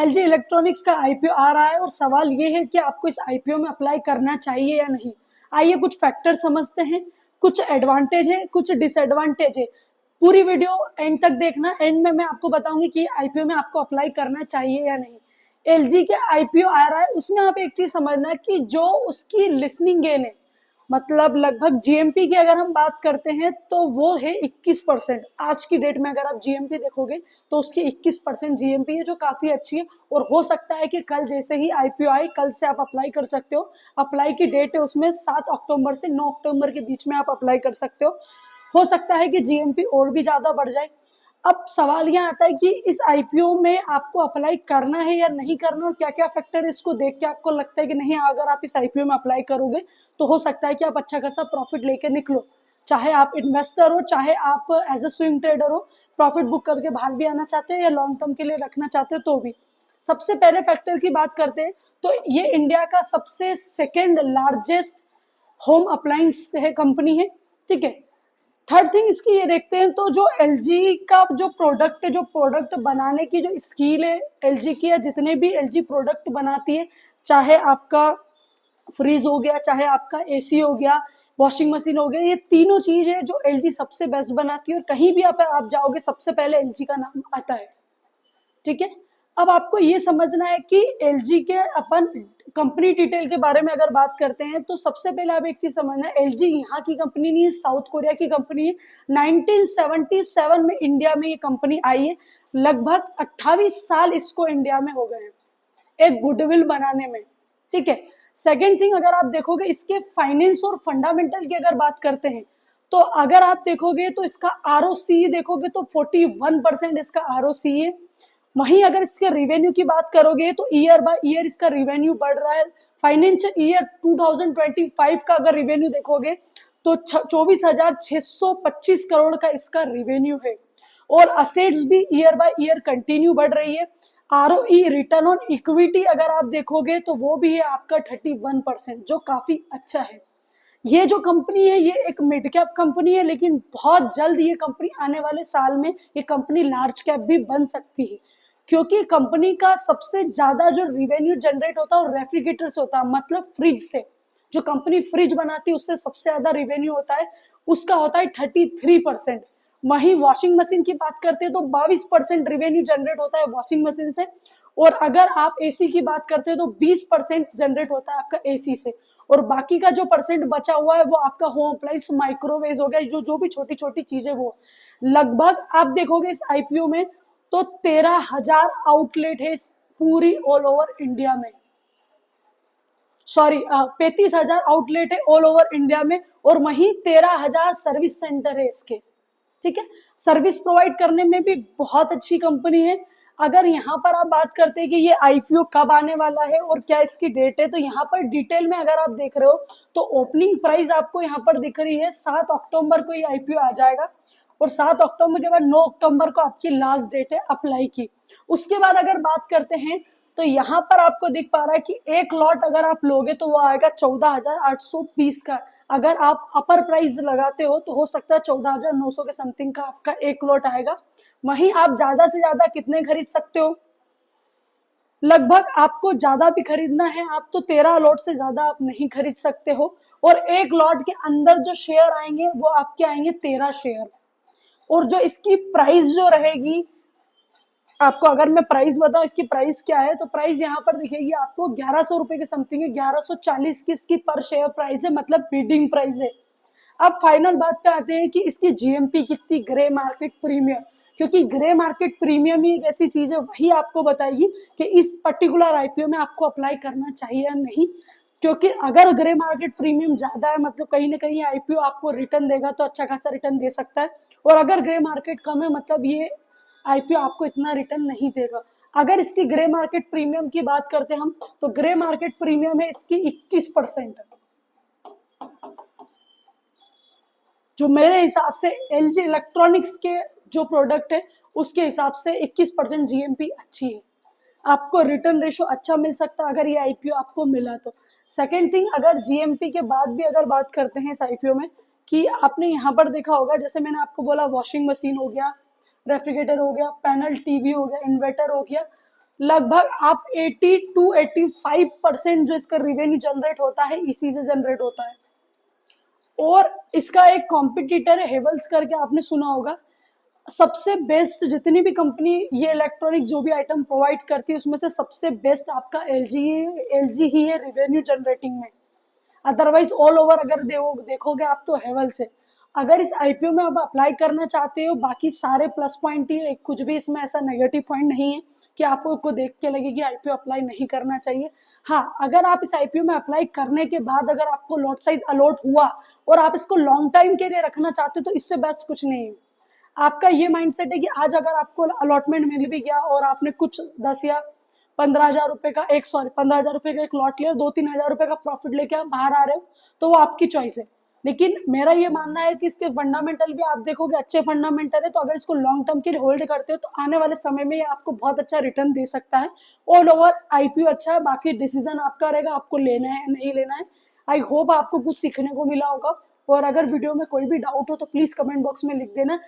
LG electronics का IPO आ रहा है और सवाल ये है कि आपको इस आईपीओ में अप्लाई करना चाहिए या नहीं। आइए कुछ फैक्टर समझते हैं, कुछ एडवांटेज है, कुछ डिसएडवांटेज है। पूरी वीडियो एंड तक देखना, एंड में मैं आपको बताऊंगी कि आईपीओ में आपको अप्लाई करना चाहिए या नहीं। एलजी के आईपीओ आ रहा है, उसमें आप एक चीज समझना कि जो उसकी लिसनिंग गेन है, मतलब लगभग जीएमपी की अगर हम बात करते हैं तो वो है 21%। आज की डेट में अगर आप जीएमपी देखोगे तो उसकी 21% जीएमपी है, जो काफी अच्छी है। और हो सकता है कि कल जैसे ही आईपीओ आई, कल से आप अप्लाई कर सकते हो। अप्लाई की डेट है उसमें 7 अक्टूबर से 9 अक्टूबर के बीच में आप अप्लाई कर सकते हो सकता है कि जीएमपी और भी ज्यादा बढ़ जाए। अब सवाल यहाँ आता है कि इस आईपीओ में आपको अप्लाई करना है या नहीं करना, और क्या क्या फैक्टर इसको देख के आपको लगता है कि नहीं, अगर आप इस आईपीओ में अप्लाई करोगे तो हो सकता है कि आप अच्छा खासा प्रॉफिट लेके निकलो। चाहे आप इन्वेस्टर हो, चाहे आप एज ए स्विंग ट्रेडर हो, प्रॉफिट बुक करके बाहर भी आना चाहते हो या लॉन्ग टर्म के लिए रखना चाहते हो तो भी। सबसे पहले फैक्टर की बात करते हैं तो ये इंडिया का सबसे सेकेंड लार्जेस्ट होम अप्लायंस है, कंपनी है, ठीक है। थर्ड थिंग इसकी ये देखते हैं तो जो एलजी का जो प्रोडक्ट है, जो प्रोडक्ट बनाने की जो स्किल है एलजी की, या जितने भी एलजी प्रोडक्ट बनाती है, चाहे आपका फ्रीज हो गया, चाहे आपका एसी हो गया, वॉशिंग मशीन हो गया, ये तीनों चीज है जो एलजी सबसे बेस्ट बनाती है। और कहीं भी आप जाओगे सबसे पहले एलजी का नाम आता है, ठीक है। अब आपको ये समझना है कि एलजी के अपन कंपनी डिटेल के बारे में अगर बात करते हैं तो सबसे पहले आप एक चीज समझना है, एलजी यहाँ की कंपनी नहीं है, साउथ कोरिया की कंपनी है। 1977 में इंडिया में ये कंपनी आई है। लगभग 28 साल इसको इंडिया में हो गए हैं एक गुडविल बनाने में, ठीक है। सेकेंड थिंग, अगर आप देखोगे इसके फाइनेंस और फंडामेंटल की अगर बात करते हैं तो अगर आप देखोगे तो इसका आरओसी देखोगे तो 41% इसका आरओसी है। वहीं अगर इसके रेवेन्यू की बात करोगे तो ईयर बाय ईयर इसका रेवेन्यू बढ़ रहा है। फाइनेंशियल ईयर 2025 का अगर रेवेन्यू देखोगे तो 24,625 करोड़ का इसका रेवेन्यू है। और असेट्स भी ईयर बाय ईयर कंटिन्यू बढ़ रही है। आरओई, रिटर्न ऑन इक्विटी, अगर आप देखोगे तो वो भी है आपका 31%, जो काफी अच्छा है। ये जो कंपनी है ये एक मिड कैप कंपनी है, लेकिन बहुत जल्द ये कंपनी आने वाले साल में ये कंपनी लार्ज कैप भी बन सकती है, क्योंकि कंपनी का सबसे ज्यादा जो रिवेन्यू जनरेट होता है वो रेफ्रिजरेटर से होता है, मतलब फ्रिज से। जो कंपनी फ्रिज बनाती है उससे सबसे ज्यादा रिवेन्यू होता है, उसका होता है 33%। वहीं वॉशिंग मशीन की बात करते हैं तो 22% रिवेन्यू जनरेट होता है वॉशिंग मशीन से। और अगर आप एसी की बात करते हो तो 20% जनरेट होता है आपका एसी से। और बाकी का जो परसेंट बचा हुआ है वो आपका होम अप्लायंस, माइक्रोवेव हो गया, जो जो भी छोटी छोटी चीजें, वो लगभग आप देखोगे इस आईपीओ में तो 13,000 आउटलेट है पूरी ऑल ओवर इंडिया में। सॉरी, 35,000 आउटलेट है ऑल ओवर इंडिया में, और वहीं 13,000 सर्विस सेंटर है इसके, ठीक है। सर्विस प्रोवाइड करने में भी बहुत अच्छी कंपनी है। अगर यहाँ पर आप बात करते हैं कि ये आईपीओ कब आने वाला है और क्या इसकी डेट है, तो यहाँ पर डिटेल में अगर आप देख रहे हो तो ओपनिंग प्राइस आपको यहाँ पर दिख रही है 7 अक्टूबर को ये आईपीओ आ जाएगा। और 7 अक्टूबर के बाद 9 अक्टूबर को आपकी लास्ट डेट है अप्लाई की। उसके बाद अगर बात करते हैं तो यहाँ पर आपको दिख पा रहा है कि एक लॉट अगर आप लोगे तो वो आएगा 14,820 का। अगर आप अपर प्राइस लगाते हो सकता है 14,900 के समथिंग का आपका एक लॉट आएगा। वहीं आप ज्यादा से ज्यादा कितने खरीद सकते हो, लगभग आपको ज्यादा भी खरीदना है आप तो 13 लॉट से ज्यादा आप नहीं खरीद सकते हो। और एक लॉट के अंदर जो शेयर आएंगे वो आपके आएंगे 13 शेयर। और जो इसकी प्राइस जो रहेगी, आपको अगर मैं प्राइस बताऊं इसकी प्राइस क्या है, तो प्राइस यहाँ पर दिखेगी आपको 1,100 रुपए के समथिंग है। 1,140 की इसकी पर शेयर प्राइस है, मतलब बिडिंग प्राइस है। अब फाइनल बात पे आते हैं कि इसकी जीएमपी कितनी, ग्रे मार्केट प्रीमियम, क्योंकि ग्रे मार्केट प्रीमियम ही एक ऐसी चीज है वही आपको बताएगी कि इस पर्टिकुलर आईपीओ में आपको अप्लाई करना चाहिए या नहीं। क्योंकि अगर ग्रे मार्केट प्रीमियम ज्यादा है, मतलब कहीं ना कहीं आईपीओ आपको रिटर्न देगा तो अच्छा खासा रिटर्न दे सकता है। और अगर ग्रे मार्केट कम है, मतलब ये आईपीओ आपको इतना रिटर्न नहीं देगा। अगर इसकी ग्रे मार्केट प्रीमियम की बात करते हैं हम, तो ग्रे मार्केट प्रीमियम है इसकी 21%, जो मेरे हिसाब से एलजी इलेक्ट्रॉनिक्स के जो प्रोडक्ट है उसके हिसाब से 21% जीएमपी अच्छी है। आपको रिटर्न रेशो अच्छा मिल सकता है अगर ये आईपीओ आपको मिला तो। सेकेंड थिंग, अगर जीएमपी के बाद भी अगर बात करते हैं इस आईपीओ में, कि आपने यहाँ पर देखा होगा, जैसे मैंने आपको बोला वॉशिंग मशीन हो गया, रेफ्रिजरेटर हो गया, पैनल टीवी हो गया, इन्वर्टर हो गया, लगभग आप 80 to 85% जो इसका रिवेन्यू जनरेट होता है इसी से जनरेट होता है। और इसका एक कॉम्पिटिटर है हेवल्स करके, आपने सुना होगा। सबसे बेस्ट जितनी भी कंपनी ये इलेक्ट्रॉनिक जो भी आइटम प्रोवाइड करती है उसमें से सबसे बेस्ट आपका एलजी ही है रिवेन्यू जनरेटिंग में। अदरवाइज ऑल ओवर अगर देखोगे आप तो हेवल्स है। अगर इस आईपीओ में आप अप्लाई करना चाहते हो, बाकी सारे प्लस पॉइंट ही है, कुछ भी इसमें ऐसा नेगेटिव पॉइंट नहीं है कि आपको देख के लगे कि आईपीओ अप्लाई नहीं करना चाहिए। हाँ, अगर आप इस आईपीओ में अप्लाई करने के बाद अगर आपको लॉट साइज अलॉट हुआ और आप इसको लॉन्ग टाइम के लिए रखना चाहते हो तो इससे बेस्ट कुछ नहीं है। आपका ये माइंडसेट है कि आज अगर आपको अलॉटमेंट मिल भी गया और आपने कुछ 10 या 15,000 रुपए का 15,000 रुपए का एक लॉट लिया, 2-3 हजार रुपए का प्रॉफिट लेके आप बाहर आ रहे हो तो वो आपकी चॉइस है। लेकिन मेरा ये मानना है कि इसके फंडामेंटल भी आप देखोगे अच्छे फंडामेंटल है, तो अगर इसको लॉन्ग टर्म के लिए होल्ड करते हो तो आने वाले समय में ये आपको बहुत अच्छा रिटर्न दे सकता है। ऑल ओवर आईपीओ अच्छा है, बाकी डिसीजन आपका रहेगा, आपको लेना है नहीं लेना है। आई होप आपको कुछ सीखने को मिला होगा। और अगर वीडियो में कोई भी डाउट हो तो प्लीज कमेंट बॉक्स में लिख देना।